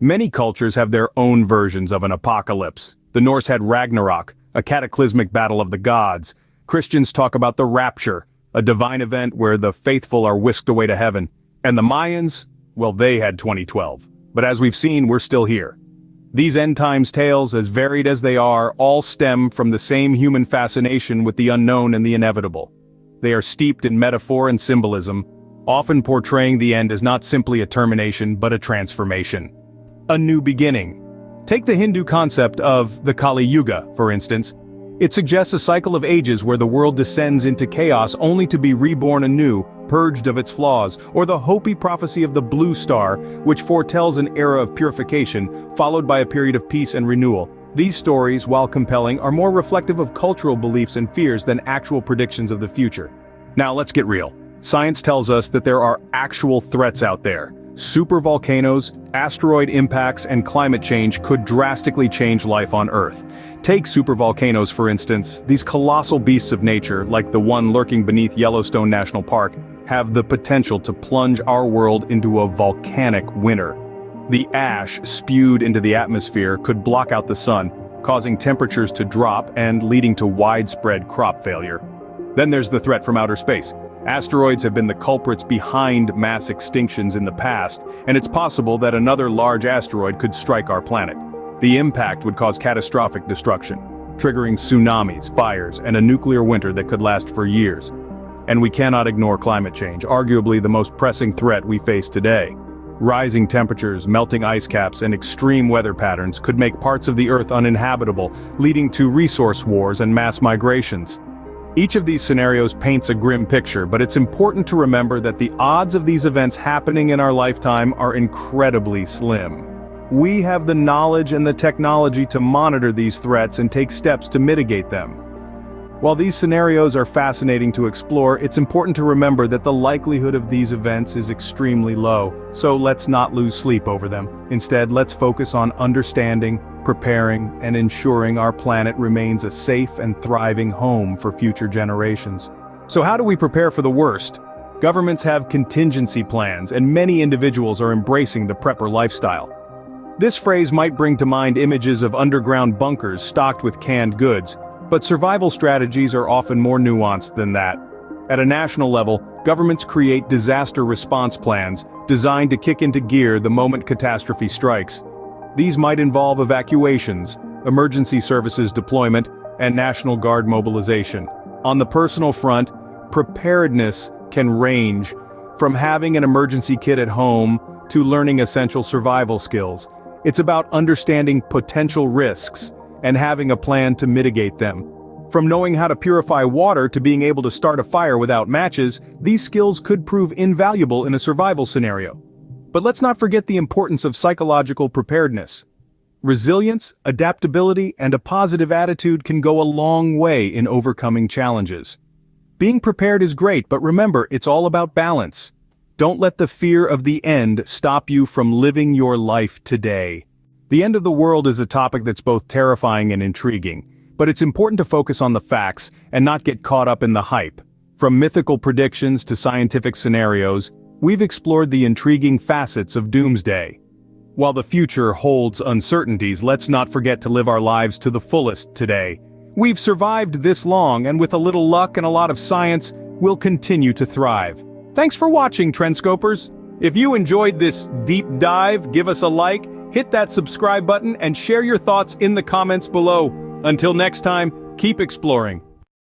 Many cultures have their own versions of an apocalypse. The Norse had Ragnarok, a cataclysmic battle of the gods. Christians talk about the rapture, a divine event where the faithful are whisked away to heaven. And the Mayans, well, they had 2012. But as we've seen, we're still here. These end times tales, as varied as they are, all stem from the same human fascination with the unknown and the inevitable. They are steeped in metaphor and symbolism, often portraying the end as not simply a termination but a transformation. A new beginning. Take the Hindu concept of the Kali Yuga, for instance. It suggests a cycle of ages where the world descends into chaos only to be reborn anew, purged of its flaws, or the Hopi prophecy of the Blue Star, which foretells an era of purification, followed by a period of peace and renewal. These stories, while compelling, are more reflective of cultural beliefs and fears than actual predictions of the future. Now let's get real. Science tells us that there are actual threats out there. Supervolcanoes, asteroid impacts, and climate change could drastically change life on Earth. Take supervolcanoes, for instance. These colossal beasts of nature, like the one lurking beneath Yellowstone National Park, have the potential to plunge our world into a volcanic winter. The ash spewed into the atmosphere could block out the sun, causing temperatures to drop and leading to widespread crop failure. Then there's the threat from outer space. Asteroids have been the culprits behind mass extinctions in the past, and it's possible that another large asteroid could strike our planet. The impact would cause catastrophic destruction, triggering tsunamis, fires, and a nuclear winter that could last for years. And we cannot ignore climate change, arguably the most pressing threat we face today. Rising temperatures, melting ice caps, and extreme weather patterns could make parts of the Earth uninhabitable, leading to resource wars and mass migrations. Each of these scenarios paints a grim picture, but it's important to remember that the odds of these events happening in our lifetime are incredibly slim. We have the knowledge and the technology to monitor these threats and take steps to mitigate them. While these scenarios are fascinating to explore, it's important to remember that the likelihood of these events is extremely low, so let's not lose sleep over them. Instead, let's focus on understanding, preparing, and ensuring our planet remains a safe and thriving home for future generations. So how do we prepare for the worst? Governments have contingency plans, and many individuals are embracing the prepper lifestyle. This phrase might bring to mind images of underground bunkers stocked with canned goods, but survival strategies are often more nuanced than that. At a national level, governments create disaster response plans designed to kick into gear the moment catastrophe strikes. These might involve evacuations, emergency services deployment, and National Guard mobilization. On the personal front, preparedness can range from having an emergency kit at home to learning essential survival skills. It's about understanding potential risks and having a plan to mitigate them. From knowing how to purify water to being able to start a fire without matches, these skills could prove invaluable in a survival scenario. But let's not forget the importance of psychological preparedness. Resilience, adaptability, and a positive attitude can go a long way in overcoming challenges. Being prepared is great, but remember, it's all about balance. Don't let the fear of the end stop you from living your life today. The end of the world is a topic that's both terrifying and intriguing, but it's important to focus on the facts and not get caught up in the hype. From mythical predictions to scientific scenarios, we've explored the intriguing facets of Doomsday. While the future holds uncertainties, let's not forget to live our lives to the fullest today. We've survived this long, and with a little luck and a lot of science, we'll continue to thrive. Thanks for watching, Trendscopers. If you enjoyed this deep dive, give us a like, hit that subscribe button, and share your thoughts in the comments below. Until next time, keep exploring.